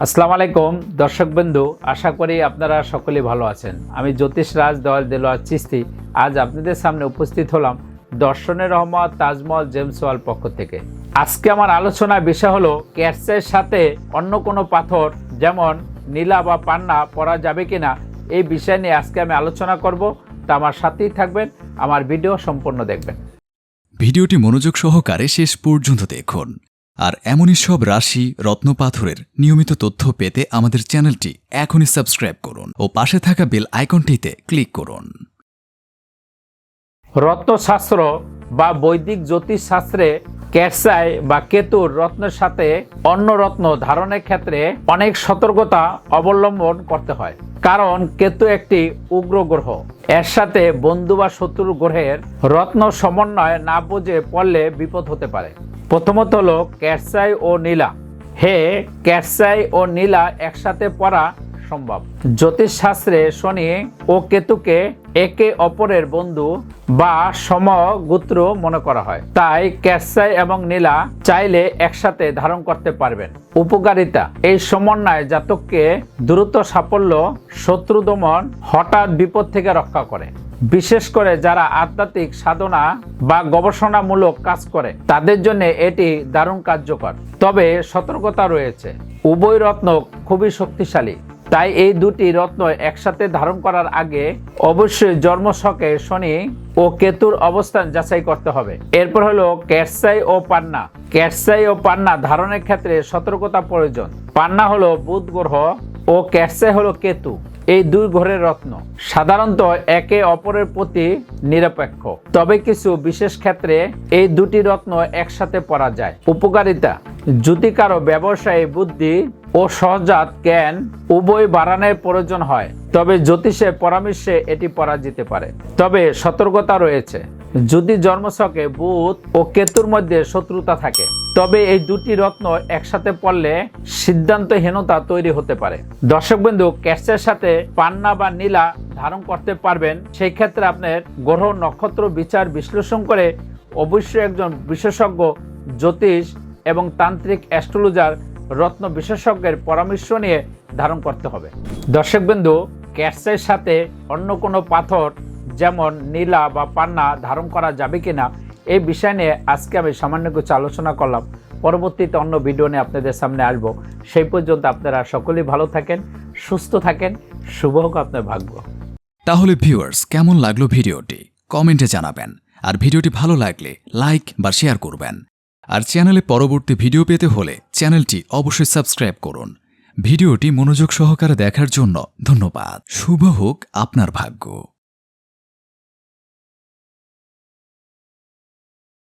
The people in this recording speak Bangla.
আসসালামু আলাইকুম দর্শকবৃন্দু, আশা করি আপনারা সকলেই ভালো আছেন। আমি জ্যোতিষ রাজ দেলোয়ার চিস্তি আজ আপনাদের সামনে উপস্থিত হলাম দর্শনের রহমত তাজমহল জেমস ওয়াল পক্ষ থেকে। আজকে আমার আলোচনার বিষয় হলো ক্যাটসের সাথে অন্য কোনো পাথর যেমন নীলা বা পান্না পরা যাবে কিনা, এই বিষয় নিয়ে আজকে আমি আলোচনা করব। তা আমার সাথেই থাকবেন, আমার ভিডিও সম্পূর্ণ দেখবেন। ভিডিওটি মনোযোগ সহকারে শেষ পর্যন্ত দেখুন। আর এমনই সব রাশি রত্নপাথরের নিয়মিত তথ্য পেতে আমাদের চ্যানেলটি এখনই সাবস্ক্রাইব করুন ও পাশে থাকা বেল আইকনটিতে ক্লিক করুন। রত্নশাস্ত্র বা বৈদিক জ্যোতিষ শাস্ত্রে ক্যাটসাই বা কেতুর রত্নের সাথে অন্য রত্ন ধারণের ক্ষেত্রে অনেক সতর্কতা অবলম্বন করতে হয়, কারণ কেতু একটি উগ্র গ্রহ। এর সাথে বন্ধু বা শত্রু গ্রহের রত্ন সমন্বয় না বুঝে পড়লে বিপদ হতে পারে। প্রথমত হলো ক্যাটসাই ও নীলা। ক্যাটসাই ও নীলা একসাথে পরা সম্ভব। জ্যোতিষ শাস্ত্রে শনি ও কেতুকে একে অপরের বন্ধু বা সমগোত্র মনে করা হয়, তাই ক্যাটসাই এবং নীলা চাইলে একসাথে ধারণ করতে পারবেন। উপকারিতা: এই সমন্বয় জাতককে দ্রুত সাফল্য, শত্রু দমন, হঠাৎ বিপদ থেকে রক্ষা করে। বিশেষ করে যারা আধ্যাত্মিক সাধনা বা গবেষণামূলক কাজ করে তাদের জন্য এটি দারুণ কার্যকর। তবে সতর্কতা রয়েছে, উভয় রত্ন খুবই শক্তিশালী, তাই এই দুটি রত্ন একসাথে ধারণ করার আগে অবশ্যই জন্মছকে শনি ও কেতুর অবস্থান যাচাই করতে হবে। এরপর হলো ক্যাটসাই ও পান্না। ক্যাটসাই ও পান্না ধারণের ক্ষেত্রে সতর্কতা প্রয়োজন। পান্না হলো বুধ গ্রহ ও ক্যাটসাই হলো কেতু। এই দুই গ্রহের রত্ন সাধারণত একে অপরের প্রতি নিরপেক্ষ, তবে কিছু বিশেষ ক্ষেত্রে এই দুটি রত্ন একসাথে পরা যায়। উপকারিতা: যদি কারো ব্যবসায়ী বুদ্ধি ও সহজাত জ্ঞান উভয় বাড়ানোর প্রয়োজন হয় তবে জ্যোতিষের পরামর্শে এটি পরা যেতে পারে। তবে সতর্কতা রয়েছে, যদি জন্মছকে বুধ ও কেতুর মধ্যে শত্রুতা থাকে তবে এই দুটি রত্ন একসাথে পড়লে সিদ্ধান্তহীনতা তৈরি হতে পারে। দর্শকবৃন্দু, ক্যাটসের সাথে পান্না বা নীলা ধারণ করতে পারবেন, সেই ক্ষেত্রে আপনার গ্রহ নক্ষত্র বিচার বিশ্লেষণ করে অবশ্যই একজন বিশেষজ্ঞ জ্যোতিষ এবং তান্ত্রিক অ্যাস্ট্রোলজার রত্ন বিশেষজ্ঞের পরামর্শ নিয়ে ধারণ করতে হবে। দর্শকবৃন্দু, ক্যাটসের সাথে অন্য কোনো পাথর যেমন নীলা বা পান্না ধারণ করা যাবে কিনা, এই বিষয় নিয়ে আজকে আমি সামান্য কিছু আলোচনা করলাম। পরবর্তীতে অন্য ভিডিও নিয়ে আপনাদের সামনে আসবো। সেই পর্যন্ত আপনারা সকলেই ভালো থাকেন, সুস্থ থাকেন। শুভ হোক আপনার ভাগ্য। তাহলে ভিউয়ার্স, কেমন লাগলো ভিডিওটি কমেন্টে জানাবেন। আর ভিডিওটি ভালো লাগলে লাইক বা শেয়ার করবেন। আর চ্যানেলে পরবর্তী ভিডিও পেতে হলে চ্যানেলটি অবশ্যই সাবস্ক্রাইব করুন। ভিডিওটি মনোযোগ সহকারে দেখার জন্য ধন্যবাদ। শুভ হোক আপনার ভাগ্য।